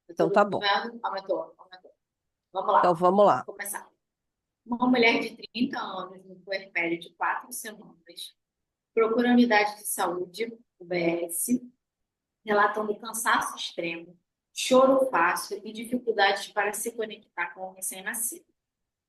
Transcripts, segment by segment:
Tá Então tá tudo bom. vendo? Aumentou, aumentou. Vamos Então lá, vamos lá. começar. Uma mulher de 30 anos, no puerpério de 4 semanas, procura a unidade de saúde, UBS, relatando cansaço extremo, choro fácil e dificuldades para se conectar com o recém-nascido.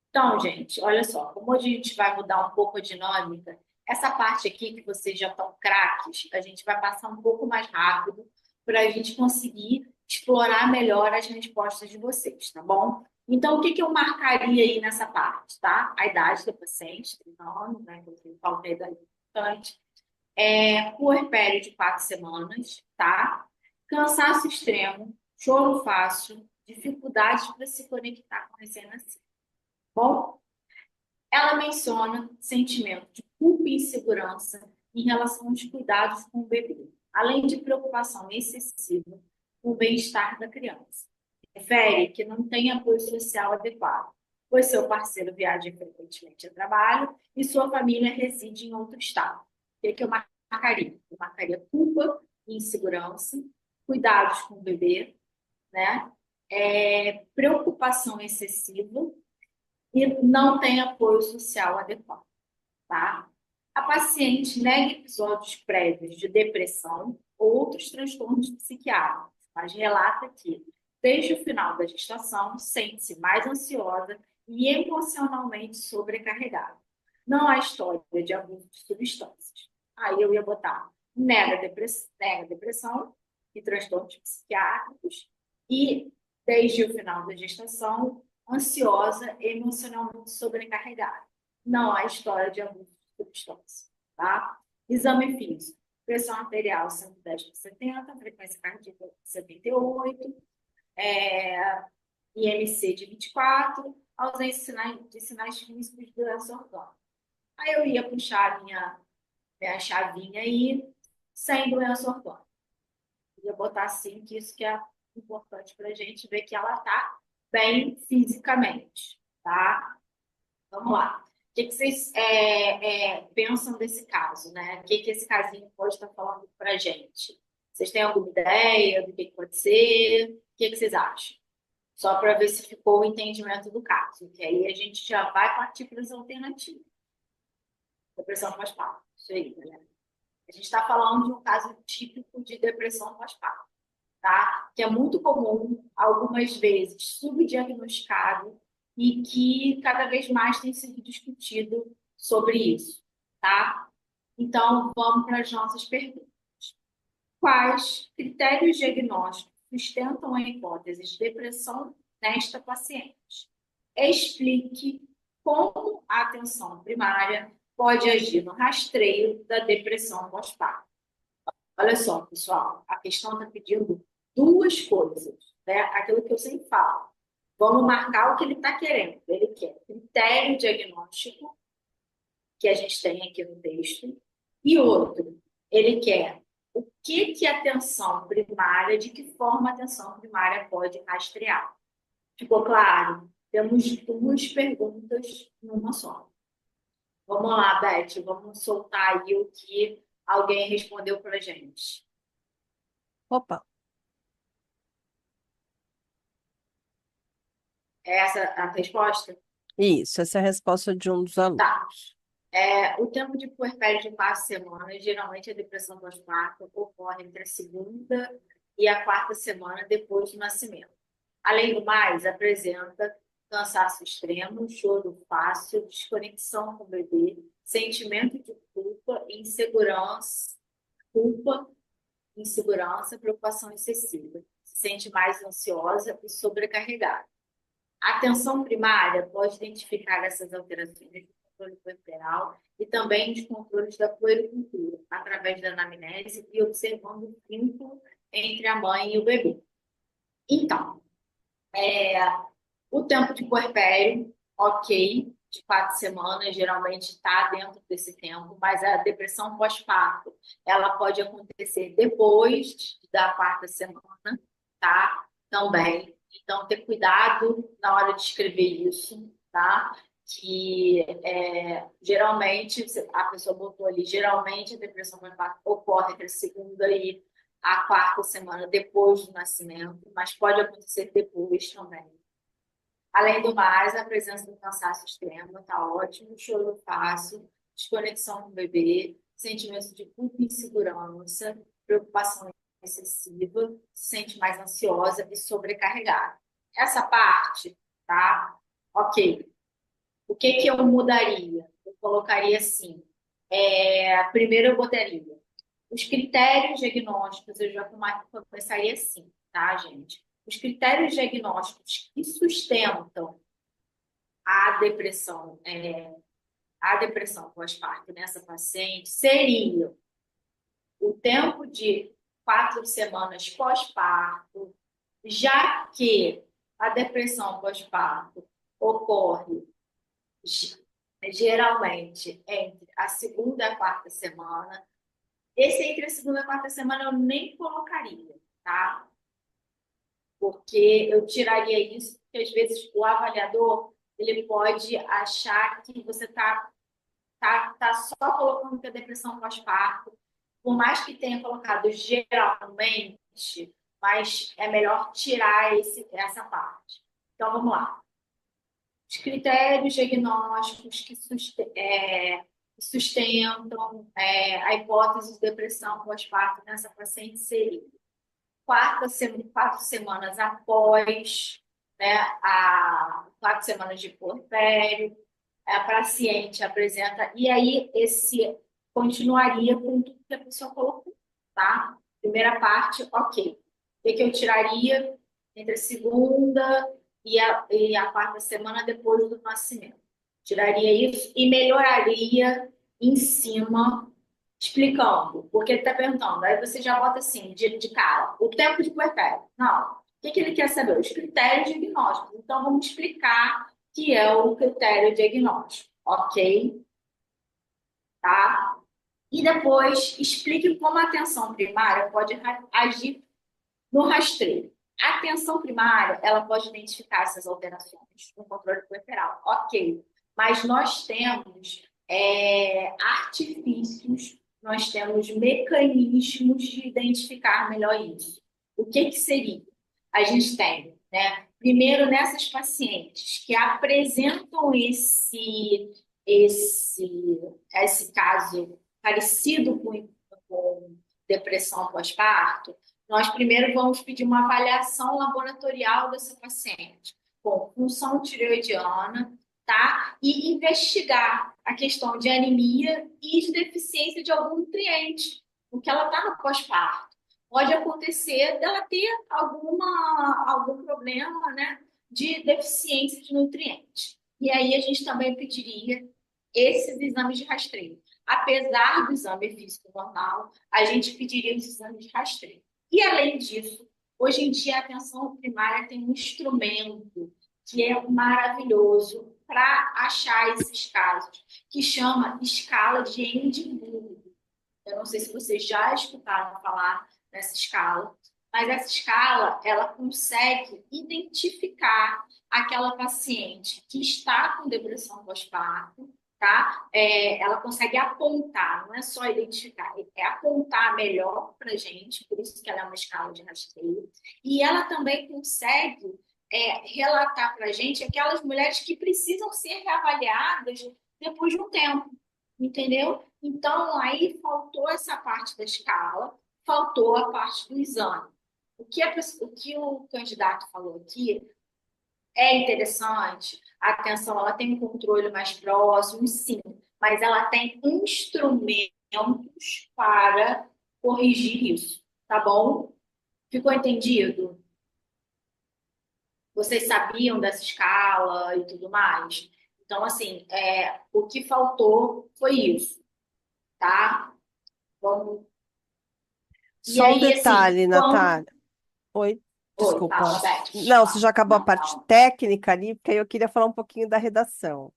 Então, gente, olha só, como hoje a gente vai mudar um pouco a dinâmica, essa parte aqui que vocês já estão craques, a gente vai passar um pouco mais rápido para a gente conseguir explorar melhor as respostas de vocês, tá bom? Então, o que que eu marcaria aí nessa parte, tá? A idade da paciente, 30 anos, né? Que eu falei da importante. Puerpério de 4 semanas, tá? Cansaço extremo, choro fácil, dificuldades para se conectar com o recém-nascido. Bom, ela menciona sentimento de culpa e insegurança em relação aos cuidados com o bebê, além de preocupação excessiva com o bem-estar da criança. Refere que não tem apoio social adequado, pois seu parceiro viaja frequentemente a trabalho e sua família reside em outro estado. O que eu marcaria? Eu marcaria culpa e insegurança, cuidados com o bebê, né? Preocupação excessiva e não tem apoio social adequado, tá? A paciente nega episódios prévios de depressão ou outros transtornos psiquiátricos, mas relata que, desde o final da gestação, sente-se mais ansiosa e emocionalmente sobrecarregada. Não há história de abuso de substâncias. Aí eu ia botar nega depressão e transtornos psiquiátricos e, desde o final da gestação, ansiosa e emocionalmente sobrecarregada. Não há história de abuso de substância, tá? Exame físico. Pressão arterial 110 por 70, frequência cardíaca 78, IMC de 24, ausência de sinais físicos de doença orgânica. Aí eu ia puxar minha chavinha aí, sem doença orgânica. Ia botar assim, que isso que é importante para a gente ver que ela está bem fisicamente, tá? Vamos lá. O que que vocês pensam desse caso, né? O que que esse casinho pode estar falando para a gente? Vocês têm alguma ideia do que pode ser? O que que vocês acham? Só para ver se ficou o entendimento do caso, que aí a gente já vai partir para as alternativas. Depressão pós-parto. Isso aí, galera. A gente está falando de um caso típico de depressão pós-parto, tá? Que é muito comum, algumas vezes subdiagnosticado e que cada vez mais tem sido discutido sobre isso, tá? Então, vamos para as nossas perguntas. Quais critérios diagnósticos sustentam a hipótese de depressão nesta paciente? Explique como a atenção primária pode agir no rastreio da depressão pós-parto. Olha só, pessoal, a questão está pedindo duas coisas, né? Aquilo que eu sempre falo. Vamos marcar o que ele está querendo. Ele quer critério diagnóstico, que a gente tem aqui no texto, e outro, ele quer o que a atenção primária, de que forma a atenção primária pode rastrear. Ficou claro? Temos duas perguntas numa só. Vamos lá, Beth, vamos soltar aí o que alguém respondeu para a gente. Opa, É essa a resposta? isso, essa é a resposta de um dos Tá. alunos. O tempo de puerpério de 4 semanas, geralmente a depressão pós-parto ocorre entre a segunda e a quarta semana depois do nascimento. Além do mais, apresenta cansaço extremo, choro fácil, desconexão com o bebê, sentimento de culpa, insegurança, preocupação excessiva. Se sente mais ansiosa e sobrecarregada. A atenção primária pode identificar essas alterações no controle puerperal e também nos controles da puericultura, através da anamnese e observando o vínculo entre a mãe e o bebê. Então, o tempo de puerpério, ok, de 4 semanas, geralmente está dentro desse tempo, mas a depressão pós-parto, ela pode acontecer depois da quarta semana, tá? Também. Então, ter cuidado na hora de escrever isso, tá? Que geralmente, a pessoa botou ali, geralmente a depressão pós-parto ocorre entre a segunda e a quarta semana depois do nascimento, mas pode acontecer depois também. Além do mais, a presença do cansaço extremo está ótimo, choro fácil, desconexão com o bebê, sentimento de culpa e insegurança, preocupação excessiva, se sente mais ansiosa e sobrecarregada. Essa parte, tá? Ok. O que que eu mudaria? Eu colocaria assim. Primeiro eu botaria os critérios diagnósticos, eu já começaria assim, tá, gente? Os critérios diagnósticos que sustentam a depressão, a depressão pós-parto nessa paciente seria o tempo de 4 semanas pós-parto, já que a depressão pós-parto ocorre geralmente entre a segunda e a quarta semana. Esse entre a segunda e a quarta semana eu nem colocaria, tá? Porque eu tiraria isso, porque às vezes o avaliador ele pode achar que você tá só colocando que a depressão faz parte, por mais que tenha colocado geralmente, mas é melhor tirar essa parte. Então vamos lá. Os critérios diagnósticos que sustentam a hipótese de depressão pós-parto nessa paciente seria 4 semanas após, né, 4 semanas de puerpério, a paciente apresenta, e aí esse continuaria com tudo que a pessoa colocou, tá? Primeira parte, ok. O que eu tiraria entre a segunda e a quarta semana depois do nascimento? Tiraria isso e melhoraria em cima explicando, porque ele está perguntando, aí você já bota assim, de cara, o tempo de puerpério. Não. O que ele quer saber? Os critérios diagnósticos. Então, vamos explicar que é o critério diagnóstico, ok? Tá? E depois, explique como a atenção primária pode agir no rastreio. A atenção primária, ela pode identificar essas alterações no controle puerperal, ok. Mas nós temos artifícios, nós temos mecanismos de identificar melhor isso. O que seria? A gente tem, né? Primeiro, nessas pacientes que apresentam esse caso parecido com depressão pós-parto, nós primeiro vamos pedir uma avaliação laboratorial dessa paciente, com função tireoidiana, tá? E investigar a questão de anemia e de deficiência de algum nutriente, porque ela está no pós-parto. Pode acontecer dela ter algum problema, né, de deficiência de nutrientes. E aí a gente também pediria esses exames de rastreio. Apesar do exame físico normal, a gente pediria os exames de rastreio. E, além disso, hoje em dia a atenção primária tem um instrumento que é maravilhoso para achar esses casos, que chama escala de Edimburgo. Eu não sei se vocês já escutaram falar nessa escala, mas essa escala ela consegue identificar aquela paciente que está com depressão pós-parto, tá? Ela consegue apontar, não é só identificar, é apontar melhor para a gente, por isso que ela é uma escala de rastreio. E ela também consegue relatar para a gente aquelas mulheres que precisam ser reavaliadas depois de um tempo, entendeu? Então, aí faltou essa parte da escala, faltou a parte do exame. O que o candidato falou aqui é interessante, a atenção, ela tem um controle mais próximo, sim, mas ela tem instrumentos para corrigir isso, tá bom? Ficou entendido? Vocês sabiam dessa escala e tudo mais? Então, assim, o que faltou foi isso, tá? Vamos. E Só um aí, assim, detalhe, quando. Natália. Oi, Oi, desculpa. fala, Beth. Não, você Fala. já acabou a Não, parte calma. técnica ali, porque aí eu queria falar um pouquinho da redação.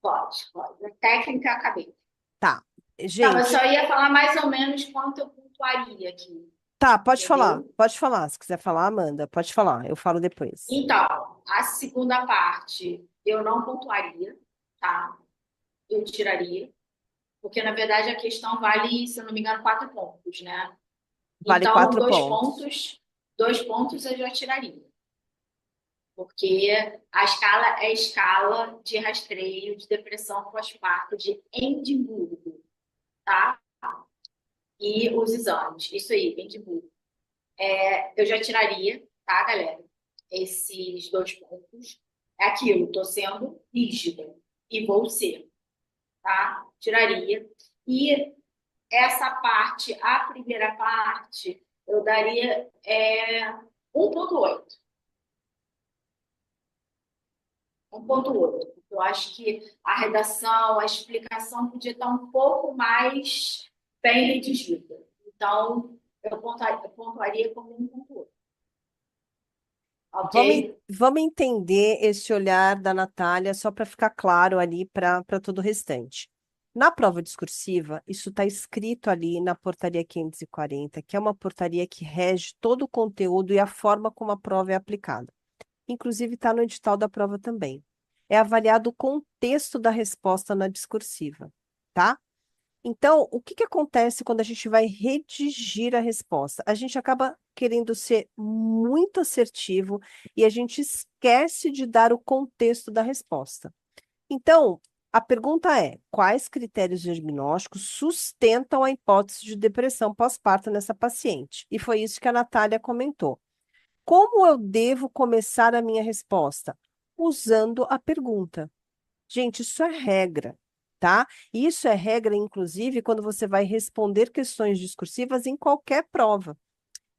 Pode, pode. A técnica, eu acabei. Tá. Não, eu Gente, só ia falar mais ou menos quanto eu pontuaria aqui, tá, pode falar. entendeu? Pode falar. Se quiser falar, Amanda, pode falar. Eu falo depois. Então, a segunda parte eu não pontuaria, tá? Eu tiraria, porque na verdade a questão vale, se eu não me engano, 4 pontos, né? Vale Então, 4 pontos. 2 pontos eu já tiraria. Porque a escala de rastreio de depressão pós-parto de Edimburgo, tá? E os exames. Isso aí, Edimburgo. Eu já tiraria, tá, galera? Esses 2 pontos. É aquilo, tô sendo rígida e vou ser, tá? Tiraria. E essa parte, a primeira parte, eu daria 1,8. 1,8. Eu acho que a redação, a explicação podia estar um pouco mais bem redigida. Então, eu pontuaria como 1,8. Vamos, Ok? vamos entender esse olhar da Natália, só para ficar claro ali para todo o restante. Na prova discursiva, isso está escrito ali na portaria 540, que é uma portaria que rege todo o conteúdo e a forma como a prova é aplicada. Inclusive, está no edital da prova também. É avaliado o contexto da resposta na discursiva, tá? Então, o que que acontece quando a gente vai redigir a resposta? A gente acaba querendo ser muito assertivo e a gente esquece de dar o contexto da resposta. Então, a pergunta é: quais critérios diagnósticos sustentam a hipótese de depressão pós-parto nessa paciente? E foi isso que a Natália comentou. Como eu devo começar a minha resposta? Usando a pergunta. Gente, isso é regra, tá? Isso é regra, inclusive, quando você vai responder questões discursivas em qualquer prova.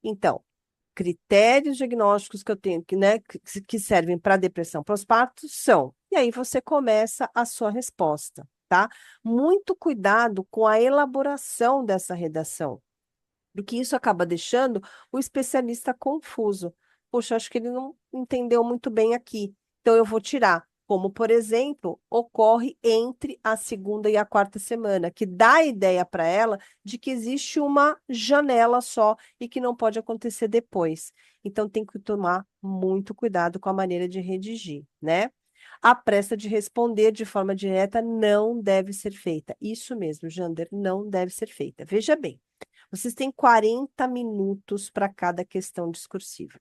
Então, critérios diagnósticos que eu tenho, que servem para depressão pós-parto são. E aí você começa a sua resposta, tá? Muito cuidado com a elaboração dessa redação, porque isso acaba deixando o especialista confuso. Poxa, acho que ele não entendeu muito bem aqui, então eu vou tirar. Como, por exemplo, ocorre entre a segunda e a quarta semana, que dá a ideia para ela de que existe uma janela só e que não pode acontecer depois. Então, tem que tomar muito cuidado com a maneira de redigir, né? A pressa de responder de forma direta não deve ser feita. Isso mesmo, Jander, não deve ser feita. Veja bem. Vocês têm 40 minutos para cada questão discursiva.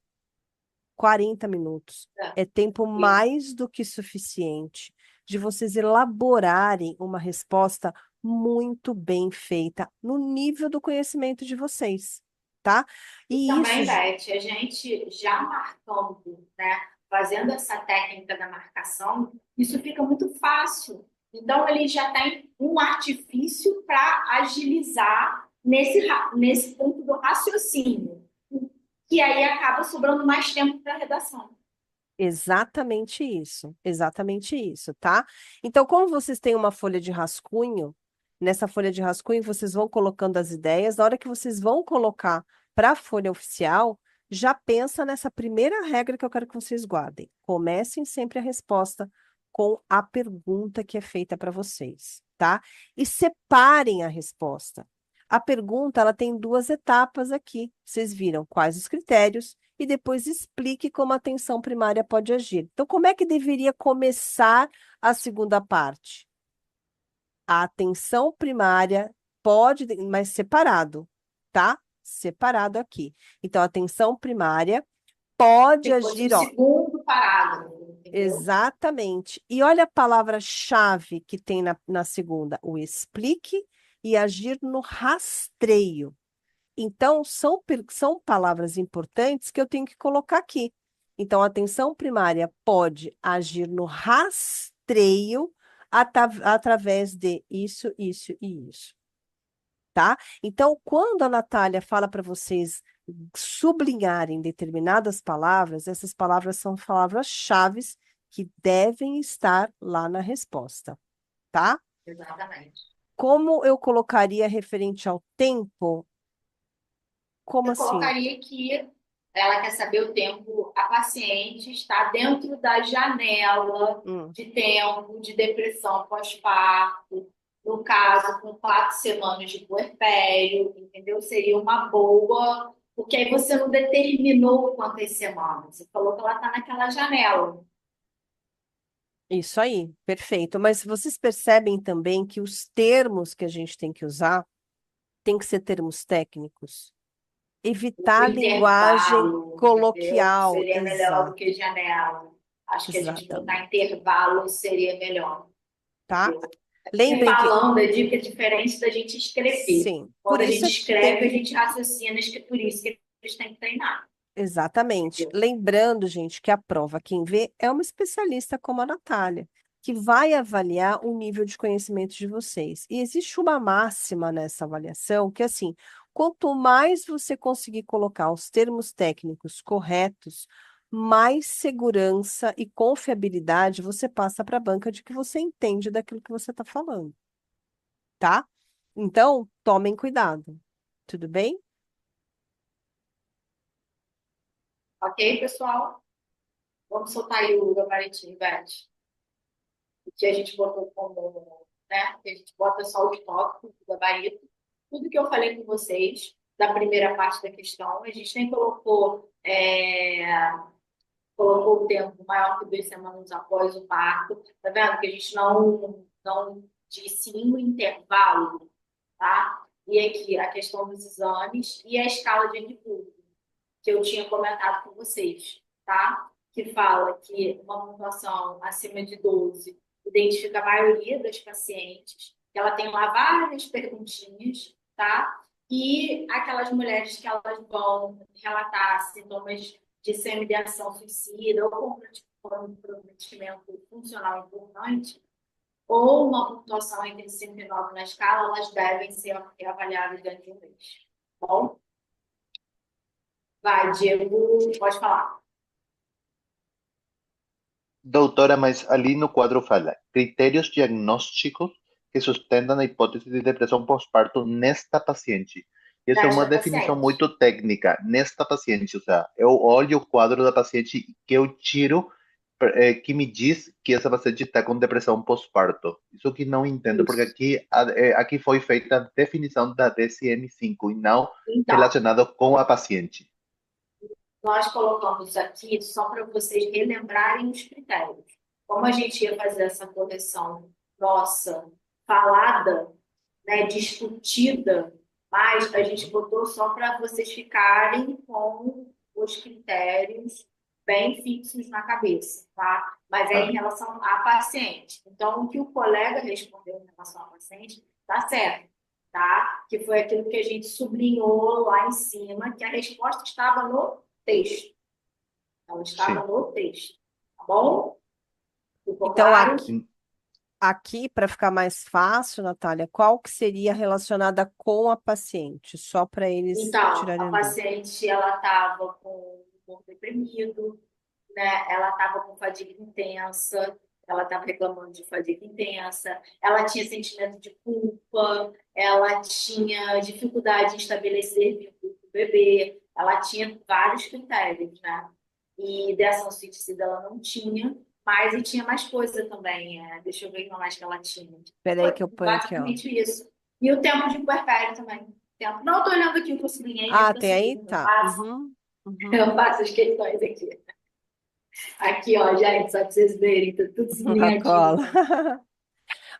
40 minutos. Tá. É tempo mais do que suficiente de vocês elaborarem uma resposta muito bem feita no nível do conhecimento de vocês, tá? E E isso, também, Beth, a gente já marcando, né, fazendo essa técnica da marcação, isso fica muito fácil. Então, ele já tem um artifício para agilizar nesse ponto do raciocínio, que aí acaba sobrando mais tempo para a redação. exatamente isso, tá? Então, como vocês têm uma folha de rascunho, nessa folha de rascunho vocês vão colocando as ideias, na hora que vocês vão colocar para a folha oficial, já pensa nessa primeira regra que eu quero que vocês guardem. Comecem sempre a resposta com a pergunta que é feita para vocês, tá? E separem a resposta. A pergunta, ela tem 2 etapas aqui. Vocês viram quais os critérios e depois explique como a atenção primária pode agir. Então, como é que deveria começar a segunda parte? A atenção primária pode, mas separado, tá? Separado aqui. Então, a atenção primária pode Se fosse um agir, ó, segundo parágrafo, entendeu? exatamente. E olha a palavra-chave que tem na segunda: o explique e agir no rastreio. Então, são palavras importantes que eu tenho que colocar aqui. Então, a atenção primária pode agir no rastreio através de isso, isso e isso, tá? Então, quando a Natália fala para vocês sublinharem determinadas palavras, essas palavras são palavras-chaves que devem estar lá na resposta, tá? Exatamente. Como eu colocaria referente ao tempo? Como Eu assim? colocaria que ela quer saber o tempo, a paciente está dentro da janela Hum. de tempo de depressão pós-parto, no caso, com 4 semanas de puerpério, entendeu? Seria uma boa, porque aí você não determinou quantas semanas, você falou que ela está naquela janela. Isso aí, perfeito. Mas vocês percebem também que os termos que a gente tem que usar tem que ser termos técnicos. evitar a linguagem intervalo, entendeu? coloquial. Seria melhor do Exato, que janela. Acho que a gente botar exatamente. intervalo seria melhor, Tá? entendeu? Porque Lembrem que, falando é dica diferente da gente escrever. sim, por Quando a isso gente é que tem escreve, a que. gente raciocina, acho que é por isso que eles têm que treinar, Exatamente. entendeu? Lembrando, gente, que a prova, quem vê, é uma especialista como a Natália, que vai avaliar o nível de conhecimento de vocês. E existe uma máxima nessa avaliação que, assim, quanto mais você conseguir colocar os termos técnicos corretos, mais segurança e confiabilidade você passa para a banca de que você entende daquilo que você está falando, tá? Então, tomem cuidado. Tudo bem? Ok, pessoal? Vamos soltar aí o gabaritinho, Beth. O que a gente botou como, né? Que a gente bota só os tópicos do gabarito. Tudo que eu falei com vocês da primeira parte da questão, a gente nem colocou o tempo maior que 2 semanas após o parto. Tá vendo? Que a gente não disse em um intervalo, tá? E aqui a questão dos exames e a escala de Edimburgo, que eu tinha comentado com vocês, tá? Que fala que uma pontuação acima de 12 identifica a maioria das pacientes, que ela tem lá várias perguntinhas, tá? E aquelas mulheres que elas vão relatar sintomas de semideação suicida ou comprometimento funcional importante, ou uma pontuação entre 5 e 9 na escala, elas devem ser avaliadas dentro de um mês. Tá bom? Vai, Diego, pode falar. Doutora, mas ali no quadro fala critérios diagnósticos que sustentam a hipótese de depressão pós-parto nesta paciente. E essa é uma Nesta definição paciente. muito técnica, nesta paciente. Ou seja, eu olho o quadro da paciente que eu tiro, que me diz que essa paciente está com depressão pós-parto. Isso que não entendo, porque Isso. aqui foi feita a definição da DSM-5 e não Então, relacionado com a paciente. nós colocamos aqui só para vocês relembrarem os critérios. Como a gente ia fazer essa correção nossa falada, né, discutida, mas a gente botou só para vocês ficarem com os critérios bem fixos na cabeça, tá? Mas é em Tá? relação à paciente. Então, o que o colega respondeu em relação à paciente está certo, tá? Que foi aquilo que a gente sublinhou lá em cima, que a resposta estava no texto. Ela estava Sim. no texto, tá bom? Ficou Então, claro? aqui, para ficar mais fácil, Natália, qual que seria relacionada com a paciente? Só para eles Então, a tirarem dúvida. paciente, ela estava com o humor deprimido, né? Ela estava com fadiga intensa, ela estava reclamando de fadiga intensa, ela tinha sentimento de culpa, ela tinha dificuldade em estabelecer vínculo com o bebê, ela tinha vários critérios, né? E dessa suicida ela não tinha, mas e tinha mais coisa também. Deixa eu ver o que mais que ela tinha. Espera aí Foi que eu ponho aqui, ó. basicamente isso. E o tempo de puerpério também. Tempo. Não, estou olhando aqui o que eu sublinhei, é Ah, porque eu tem aí? sublinho, Tá. Uhum, uhum. eu faço as questões aqui. Aqui, ó, gente, só para vocês verem, tá tudo A sublinhadinho, cola. né?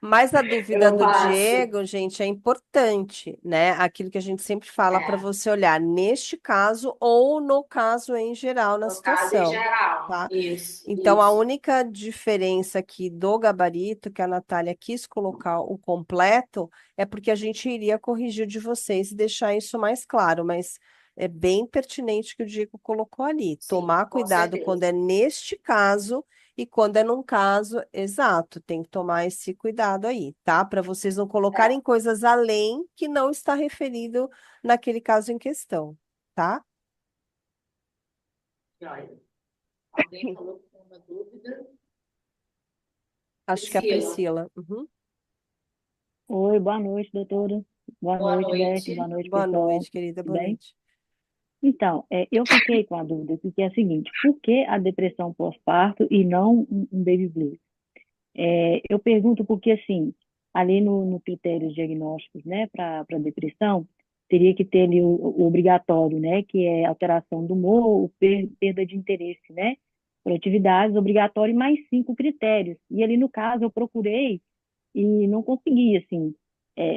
Mas a dúvida Eu do faço. Diego, gente, é importante, né? Aquilo que a gente sempre fala para É, você olhar neste caso ou no caso em geral na no caso em situação, geral. tá? Isso, Então, a isso. única diferença aqui do gabarito que a Natália quis colocar o completo é porque a gente iria corrigir de vocês e deixar isso mais claro, mas é bem pertinente o que o Diego colocou ali. Sim, Tomar com cuidado quando é certeza. neste caso e quando é num caso exato. Tem que tomar esse cuidado aí, tá? Para vocês não É, colocarem coisas além que não está referido naquele caso em questão, tá? olha, alguém falou com uma dúvida? Acho que é a Priscila, Priscila. Uhum. Oi, boa noite, doutora. Boa boa noite, Beth. noite. Boa noite, Boa pessoal. noite, querida. Tudo Boa bem? noite. Então, eu fiquei com a dúvida aqui, que é a seguinte: por que a depressão pós-parto e não um baby blues? Eu pergunto porque, assim, ali no critérios diagnósticos, né, para depressão, teria que ter ali o obrigatório, né, que é alteração do humor, perda de interesse, né, por atividades, obrigatório, e mais 5 critérios. E ali, no caso, eu procurei e não consegui, assim,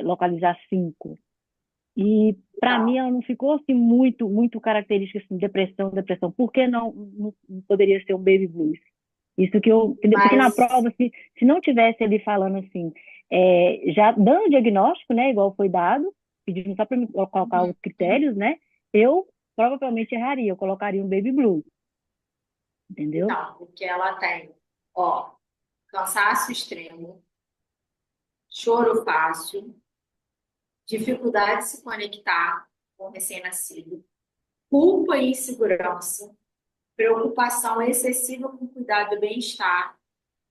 localizar 5. E para mim ela não ficou assim muito característica assim, depressão, depressão. Por que não poderia ser um baby blues? Isso que eu, entendeu? Porque na Mas, prova, se não tivesse ele falando assim, já dando o diagnóstico, né, igual foi dado, pedindo só para me colocar os critérios, né, eu provavelmente erraria, eu colocaria um baby blues, entendeu? então, porque ela tem, ó, cansaço extremo, choro fácil, dificuldade de se conectar com o recém-nascido, culpa e insegurança, preocupação excessiva com cuidado e bem-estar,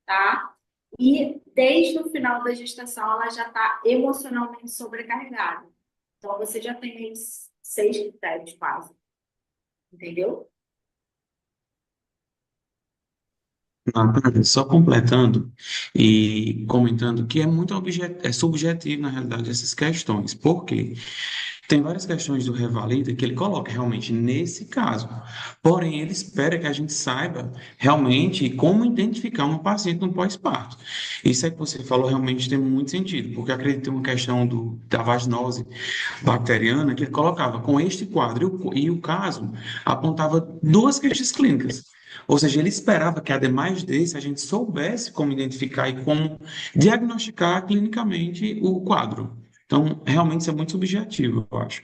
tá? E desde o final da gestação ela já está emocionalmente sobrecarregada. Então você já tem aí 6 critérios quase, entendeu? Natália, só completando e comentando que é muito subjetivo, na realidade, essas questões. Por quê? Tem várias questões do Revalida que ele coloca realmente nesse caso. Porém, ele espera que a gente saiba realmente como identificar uma paciente no pós-parto. Isso aí que você falou realmente tem muito sentido, porque eu acredito que tem uma questão da vaginose bacteriana que ele colocava com este quadro e o caso apontava duas queixas clínicas. Ou seja, ele esperava que, ademais desse, a gente soubesse como identificar e como diagnosticar clinicamente o quadro. Então, realmente isso é muito subjetivo, eu acho.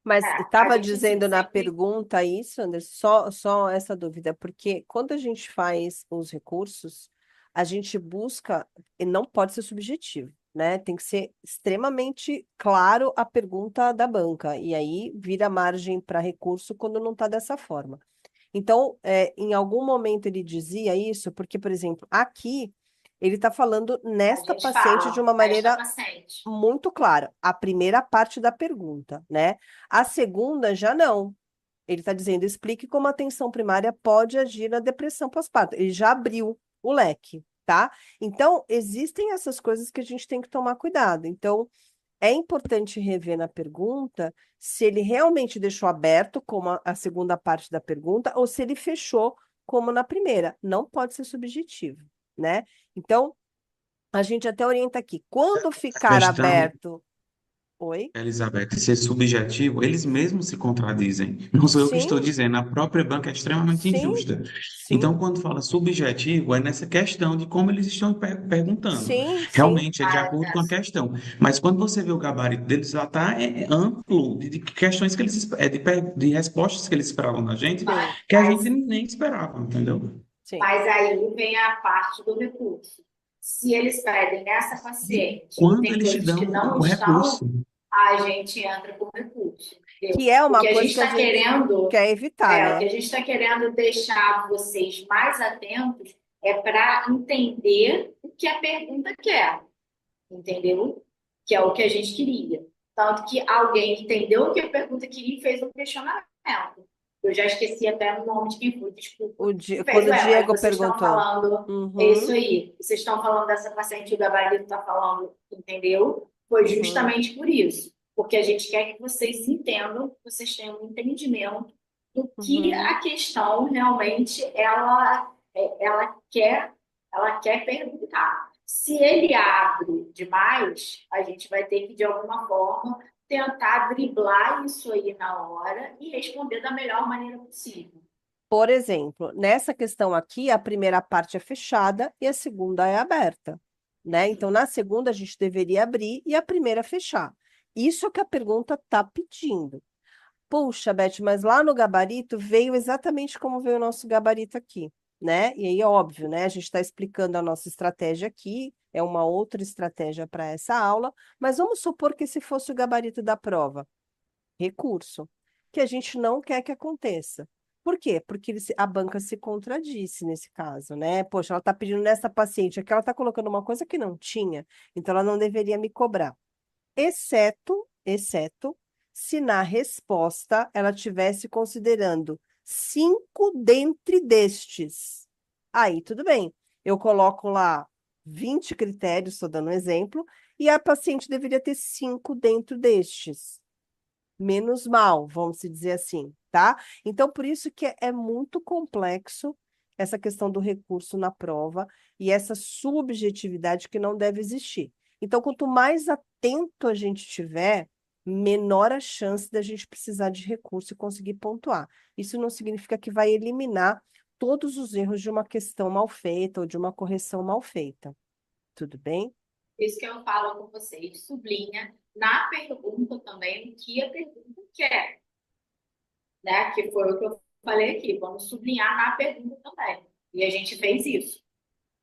Mas A estava gente assim, dizendo na sempre. pergunta isso, Anderson, só essa dúvida, porque quando a gente faz os recursos, a gente busca, e não pode ser subjetivo, né? Tem que ser extremamente claro a pergunta da banca, e aí vira margem para recurso quando não está dessa forma. Então, em algum momento ele dizia isso, porque, por exemplo, aqui ele está falando A nesta gente paciente de fala, uma esta maneira paciente. muito clara. A primeira parte da pergunta, né? A segunda já não. Ele está dizendo, explique como a atenção primária pode agir na depressão pós-parto. Ele já abriu o leque, tá? Então, existem essas coisas que a gente tem que tomar cuidado. Então, é importante rever na pergunta se ele realmente deixou aberto, como a segunda parte da pergunta, ou se ele fechou, como na primeira. Não pode ser subjetivo, né? Então, a gente até orienta aqui. Quando A ficar questão, aberto. Oi? Elizabeth, ser subjetivo, eles mesmos se contradizem. Não sou eu que estou Sim, dizendo, a própria banca é extremamente sim, injusta. sim, Então, quando fala subjetivo, é nessa questão de como eles estão perguntando. sim, sim. Realmente é de acordo com a questão. Mas quando você vê o gabarito deles, já está amplo de questões que eles de respostas que eles esperavam da gente, Sim, que a gente Mas, nem esperava, entendeu? sim. mas aí vem a parte do recurso. Se eles pedem essa E paciente e quando tem eles te coisas que dão não o recurso, estão, a gente entra com recurso. Entendeu? Que é O uma que a gente coisa que a está gente querendo, quer evitar, o que né? a gente está querendo deixar vocês mais atentos é para entender o que a pergunta quer, entendeu? Que é o que a gente queria. Tanto que alguém entendeu o que a pergunta queria e fez um questionamento. Eu já esqueci até o nome de quem foi, desculpa. E fez, Quando o ué, mas Diego vocês estão perguntou. falando, é isso Uhum, aí, vocês estão falando dessa paciente, o gabarito está falando, entendeu? Foi uhum, justamente por isso. Porque a gente quer que vocês entendam, que vocês tenham um entendimento do que uhum. a questão realmente ela quer perguntar. Se ele abre demais, a gente vai ter que, de alguma forma, tentar driblar isso aí na hora e responder da melhor maneira possível. Por exemplo, nessa questão aqui, a primeira parte é fechada e a segunda é aberta, né? Então, na segunda, a gente deveria abrir e a primeira fechar. Isso é o que a pergunta está pedindo. Puxa, Beth, mas lá no gabarito veio exatamente como veio o nosso gabarito aqui, né? E aí, é óbvio, né? A gente está explicando a nossa estratégia aqui, é uma outra estratégia para essa aula, mas vamos supor que esse fosse o gabarito da prova, recurso, que a gente não quer que aconteça. Por quê? Porque a banca se contradisse nesse caso, né? Poxa, ela está pedindo nessa paciente, aqui ela está colocando uma coisa que não tinha, então ela não deveria me cobrar exceto se na resposta ela tivesse considerando 5 dentre destes. Aí, tudo bem. Eu coloco lá 20 critérios, estou dando um exemplo, e a paciente deveria ter 5 dentro destes. Menos mal, vamos se dizer assim, tá? Então, por isso que é muito complexo essa questão do recurso na prova e essa subjetividade que não deve existir. Então, quanto mais atento a gente tiver, menor a chance da gente precisar de recurso e conseguir pontuar. Isso não significa que vai eliminar todos os erros de uma questão mal feita ou de uma correção mal feita. Tudo bem? Isso que eu falo com vocês, sublinha na pergunta também o que a pergunta quer, né? Que foi o que eu falei aqui, vamos sublinhar na pergunta também. E a gente fez isso.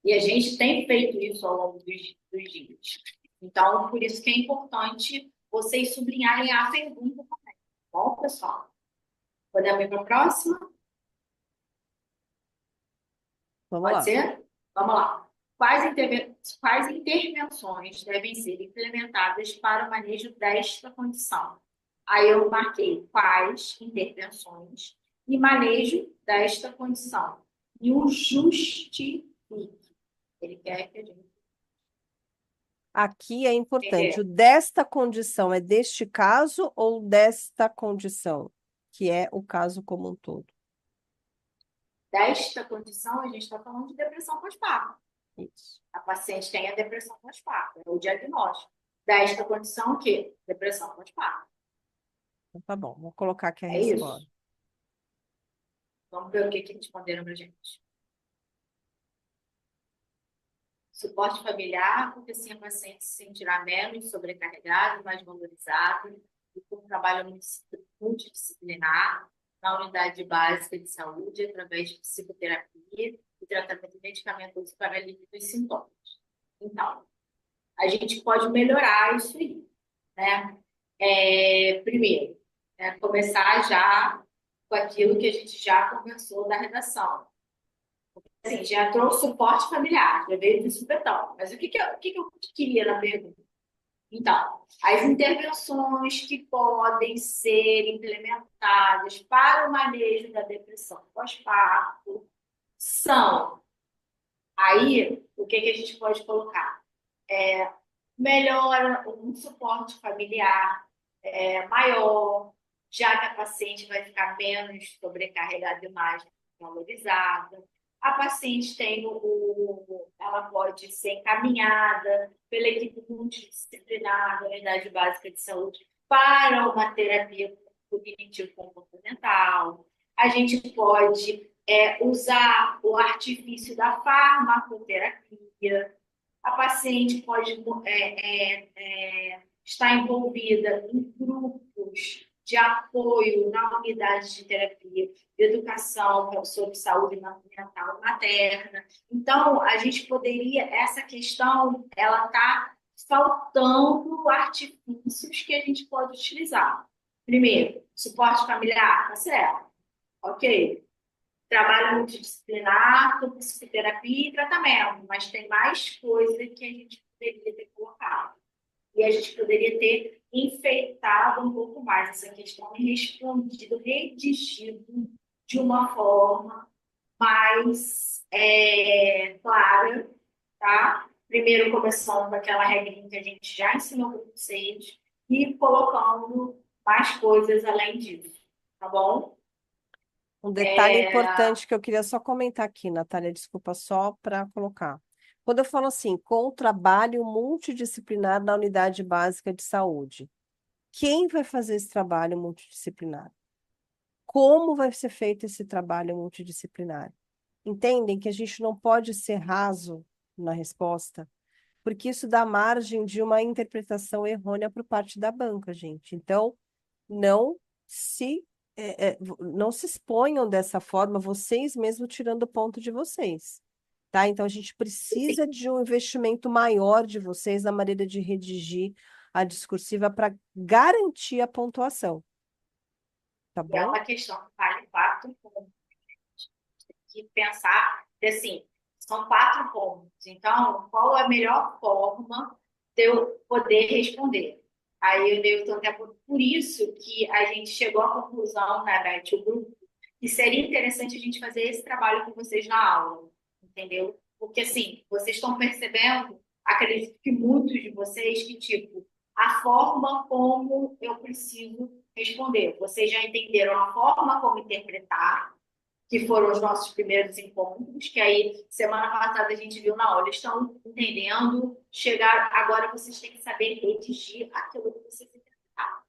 E a gente tem feito isso ao longo dos dias. Então, por isso que é importante vocês sublinharem a pergunta também. Bom, pessoal? Podemos ir para a próxima? Vamos Pode lá. ser? Vamos lá. Quais intervenções devem ser implementadas para o manejo desta condição? Aí eu marquei quais intervenções e manejo desta condição. E o justifique. Ele quer que a gente Aqui é importante, entenda. o desta condição é deste caso ou desta condição, que é o caso como um todo? Desta condição, a gente está falando de depressão pós-parto. Isso. A paciente tem a depressão pós-parto, é o diagnóstico. Desta condição, o quê? Depressão pós-parto. Então, tá bom, vou colocar aqui a É resposta. isso. Vamos ver o que responderam para a gente. Suporte familiar, porque assim a paciente se sentirá menos sobrecarregada, mais valorizada, e com um trabalho multidisciplinar na unidade básica de saúde, através de psicoterapia e tratamento medicamentoso para alívio dos sintomas. Então, a gente pode melhorar isso aí, né? Primeiro, começar já com aquilo que a gente já conversou da redação. Assim, já entrou o suporte familiar, já veio do supetão. Mas o que eu queria na pergunta? Então, as intervenções que podem ser implementadas para o manejo da depressão pós-parto são, aí, o que a gente pode colocar? Melhora um suporte familiar maior, já que a paciente vai ficar menos sobrecarregada e mais valorizada. A paciente ela pode ser encaminhada pela equipe multidisciplinar da unidade básica de saúde para uma terapia cognitivo-comportamental. A gente pode usar o artifício da farmacoterapia. A paciente pode estar envolvida em grupos de apoio na unidade de terapia, de educação sobre saúde mental materna. Então, a gente poderia, essa questão, ela está faltando artifícios que a gente pode utilizar. Primeiro, suporte familiar, tá certo? Ok. Trabalho multidisciplinar, com psicoterapia e tratamento, mas tem mais coisa que a gente poderia ter colocado. E a gente poderia ter enfeitado um pouco mais essa questão e respondido, redigido de uma forma mais clara, tá? Primeiro começando com aquela regrinha que a gente já ensinou para vocês e colocando mais coisas além disso, tá bom? Um detalhe importante que eu queria só comentar aqui, Natália, desculpa, só para colocar. Quando eu falo assim, com o trabalho multidisciplinar na unidade básica de saúde, quem vai fazer esse trabalho multidisciplinar? Como vai ser feito esse trabalho multidisciplinar? Entendem que a gente não pode ser raso na resposta, porque isso dá margem de uma interpretação errônea por parte da banca, gente. Então, não se não se exponham dessa forma, vocês mesmos tirando o ponto de vocês, tá? Então, a gente precisa de um investimento maior de vocês na maneira de redigir a discursiva para garantir a pontuação, tá E é bom? uma questão que vale 4 pontos. Que pensar que, assim, são 4 pontos. Então, qual é a melhor forma de eu poder responder? Aí eu devo até por isso que a gente chegou à conclusão, né, Beth, o grupo, que seria interessante a gente fazer esse trabalho com vocês na aula, entendeu? Porque, assim, vocês estão percebendo, acredito que muitos de vocês, que, tipo, a forma como eu preciso responder. Vocês já entenderam a forma como interpretar, que foram os nossos primeiros encontros, que aí, semana passada, a gente viu na aula, estão entendendo, chegar, agora vocês têm que saber redigir aquilo que vocês interpretaram.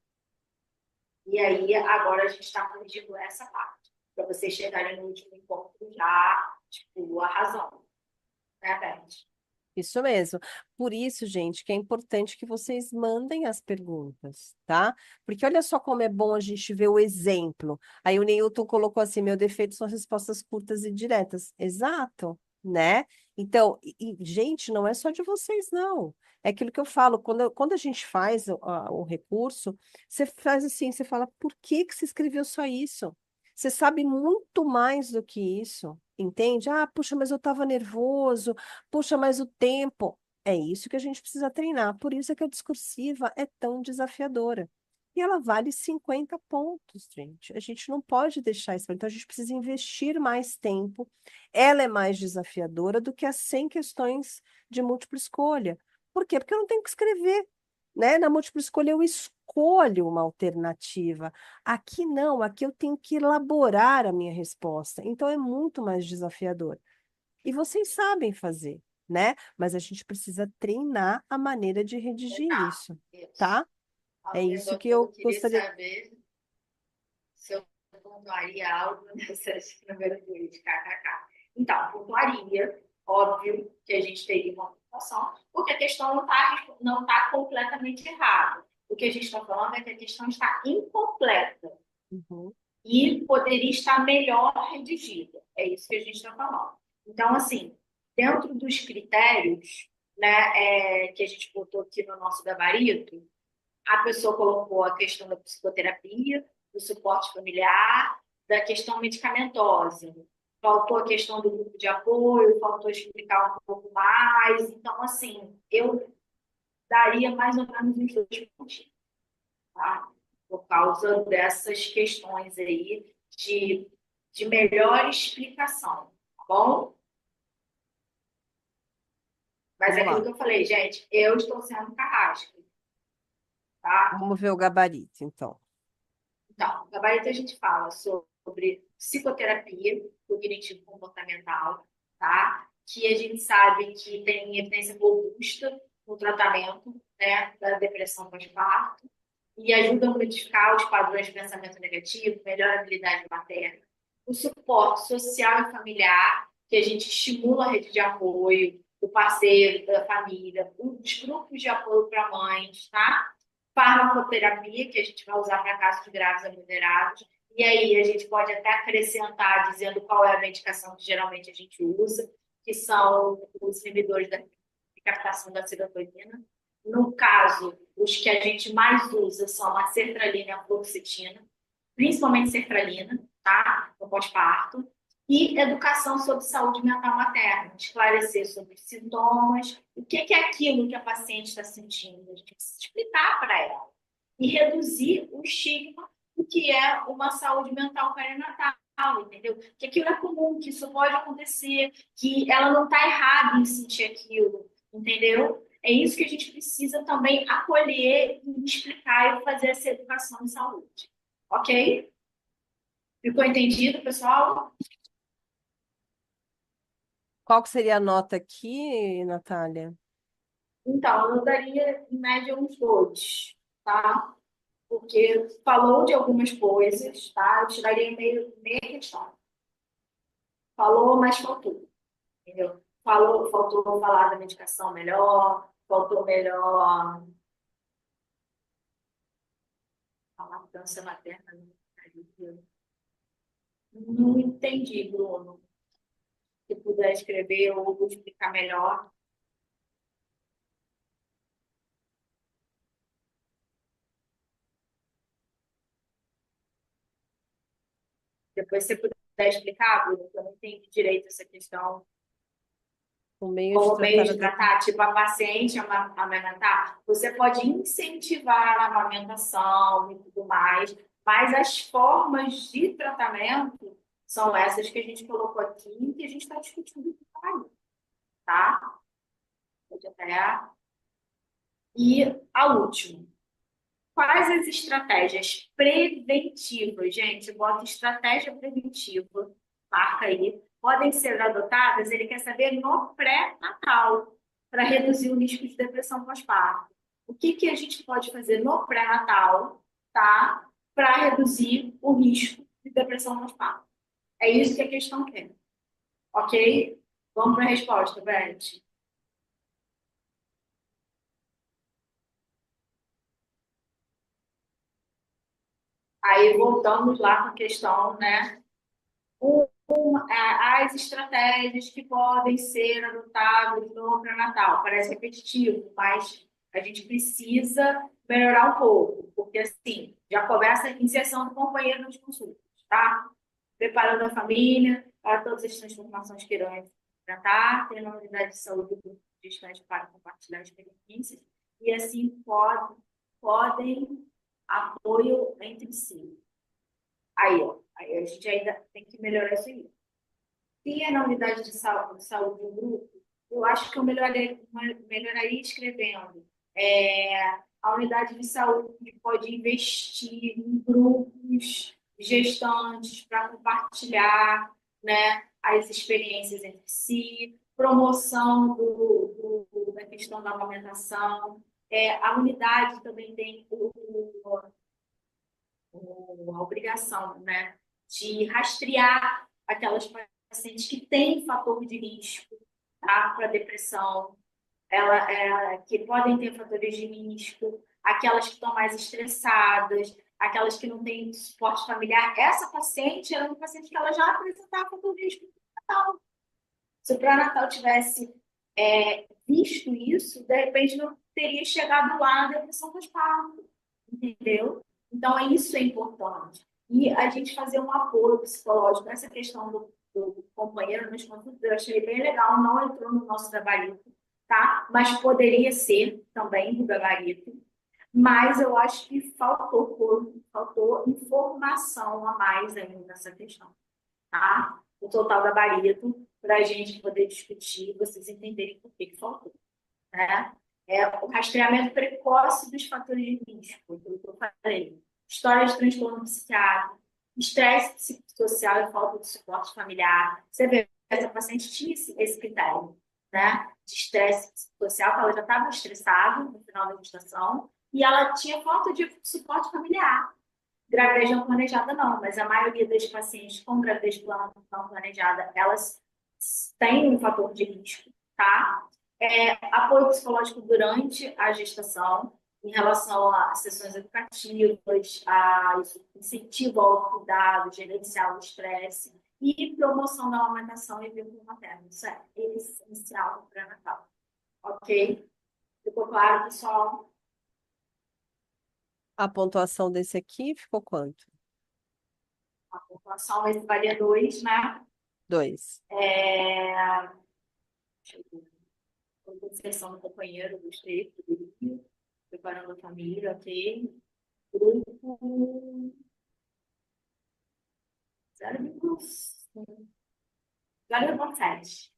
E aí, agora a gente está corrigindo essa parte, para vocês chegarem no último encontro já, tipo, arrasando, né, Beth? Isso mesmo. Por isso, gente, que é importante que vocês mandem as perguntas, tá? Porque olha só como é bom a gente ver o exemplo. Aí o Neilton colocou assim: meu defeito são respostas curtas e diretas. Exato, né? Então, gente, não é só de vocês, não. É aquilo que eu falo, quando a gente faz o recurso, você faz assim, você fala, por que que você escreveu só isso? Você sabe muito mais do que isso, entende? Ah, puxa, mas eu estava nervoso. Puxa, mas o tempo. É isso que a gente precisa treinar. Por isso é que a discursiva é tão desafiadora. E ela vale 50 pontos, gente. A gente não pode deixar isso. Então, a gente precisa investir mais tempo. Ela é mais desafiadora do que as 100 questões de múltipla escolha. Por quê? Porque eu não tenho que escrever, né? Na múltipla escolha, eu escolho uma alternativa. Aqui não, aqui eu tenho que elaborar a minha resposta. Então, é muito mais desafiador. E vocês sabem fazer, né? Mas a gente precisa treinar a maneira de redigir Tá, isso, isso. tá? É Alguém isso que doutor eu queria gostaria. saber se eu pontuaria algo nessas número 2, kkk. Então, pontuaria, óbvio que a gente teria uma pontuação, porque a questão não tá completamente errada. O que a gente está falando é que a questão está incompleta Uhum. e poderia estar melhor redigida. É isso que a gente está falando. Então, assim, dentro dos critérios, né, que a gente botou aqui no nosso gabarito, a pessoa colocou a questão da psicoterapia, do suporte familiar, da questão medicamentosa. Faltou a questão do grupo de apoio, faltou explicar um pouco mais. Então, assim, eu daria mais ou menos uns 2 pontinhos, tá? Por causa dessas questões aí de melhor explicação, tá bom? Mas é Vamos aquilo lá. que eu falei, gente, eu estou sendo carrasca, tá? Vamos ver o gabarito, então. Então, no gabarito a gente fala sobre psicoterapia cognitivo-comportamental, tá? Que a gente sabe que tem evidência robusta no tratamento, né, da depressão pós-parto e ajuda a modificar os padrões de pensamento negativo, melhora a habilidade materna. O suporte social e familiar, que a gente estimula a rede de apoio, o parceiro, da família, os grupos de apoio para mães, tá? Farmacoterapia, que a gente vai usar para casos graves e moderados. E aí a gente pode até acrescentar dizendo qual é a medicação que geralmente a gente usa, que são os inibidores da captação da serotonina. No caso, os que a gente mais usa são a sertralina e a fluoxetina, principalmente sertralina, tá? No pós-parto. E educação sobre saúde mental materna, esclarecer sobre os sintomas, o que é aquilo que a paciente está sentindo, a gente precisa explicar para ela. E reduzir o estigma do que é uma saúde mental perinatal, entendeu? Que aquilo é comum, que isso pode acontecer, que ela não está errada em sentir aquilo, entendeu? É isso que a gente precisa também acolher e explicar e fazer essa educação em saúde. Ok? Ficou entendido, pessoal? Qual que seria a nota aqui, Natália? Então, eu daria em média uns 2, tá? Porque falou de algumas coisas, tá? Eu tiraria meia questão. Falou, mas faltou, entendeu? Faltou falar da medicação melhor, faltou melhor a lactância materna. Não entendi, Bruno. Se puder escrever ou explicar melhor. Depois, se você puder explicar, Bruno, que eu não entendi direito essa questão. O meio de Como meio tratar a de tratar, tipo, a paciente amamentar, você pode incentivar a amamentação e tudo mais, mas as formas de tratamento são essas que a gente colocou aqui e que a gente está discutindo aí, tá? Pode até. E a última. Quais as estratégias preventivas, gente? Bota estratégia preventiva, marca aí, podem ser adotadas, ele quer saber no pré-natal, para reduzir o risco de depressão pós-parto. O que a gente pode fazer no pré-natal, tá? para reduzir o risco de depressão pós-parto. É isso que a questão quer. Ok? Vamos para a resposta, Beth. Aí voltamos lá com a questão, né? As estratégias que podem ser adotadas no pré-natal. Parece repetitivo, mas a gente precisa melhorar um pouco, porque assim, já começa a inserção do companheiro nas consultas, tá? Preparando a família para todas as transformações que irão tratar, tendo a unidade de saúde do gestante para compartilhar experiências, e assim podem apoio entre si. Aí, ó, aí a gente ainda tem que melhorar isso aí. Se é na unidade de saúde do grupo, eu acho que eu melhoraria escrevendo. A unidade de saúde pode investir em grupos gestantes para compartilhar, né, as experiências entre si, promoção da questão da amamentação. A unidade também tem a obrigação, né, de rastrear aquelas pacientes que têm fator de risco, tá, para depressão, que podem ter fatores de risco, aquelas que estão mais estressadas, aquelas que não têm suporte familiar. Essa paciente era uma paciente que ela já apresentava fator de risco pré-natal. Se o pré-natal tivesse visto isso, de repente não teria chegado lá a depressão pós-parto, entendeu? Então, isso é importante. E a gente fazer um apoio psicológico. Essa questão do companheiro nos consultas, eu achei bem legal, não entrou no nosso gabarito, tá? Mas poderia ser também do gabarito. Mas eu acho que faltou informação a mais ainda nessa questão, tá? O total gabarito, para a gente poder discutir, vocês entenderem por que faltou, né? O rastreamento precoce dos fatores de risco, aquilo que eu falei. História de transtorno psiquiátrico, estresse psicossocial e falta de suporte familiar. Você vê, essa paciente tinha esse critério, né? De estresse psicossocial, que ela já estava estressada no final da gestação, e ela tinha falta de suporte familiar. Gravidez não planejada não, mas a maioria das pacientes com gravidez não planejada, elas têm um fator de risco, tá? Apoio psicológico durante a gestação, em relação a sessões educativas, a incentivo ao cuidado, gerenciar o estresse e promoção da amamentação e vínculo materno. Isso é essencial no pré-natal. Ok? Ficou claro, pessoal? A pontuação desse aqui ficou quanto? A pontuação valia 2, né? 2. Deixa eu ver. Seleção do companheiro, gostei. Preparando a família, ok. Grupo 0,7.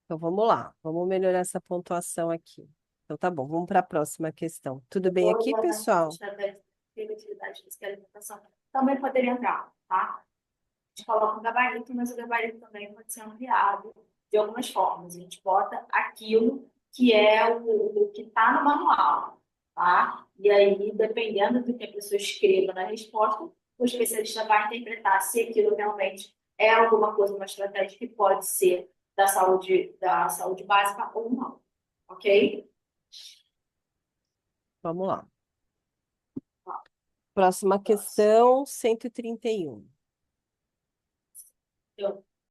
Então vamos lá, vamos melhorar essa pontuação aqui. Então tá bom, vamos para a próxima questão. Tudo bem aqui, pessoal? Atividade física e alimentação também poderia entrar, tá? A gente coloca um gabarito, mas o gabarito também pode ser ampliado de algumas formas. A gente bota aquilo que é o que está no manual, tá? E aí, dependendo do que a pessoa escreva na resposta, o especialista vai interpretar se aquilo realmente é alguma coisa, uma estratégia que pode ser da saúde básica ou não, ok? Vamos lá. Próxima questão, 131. Então,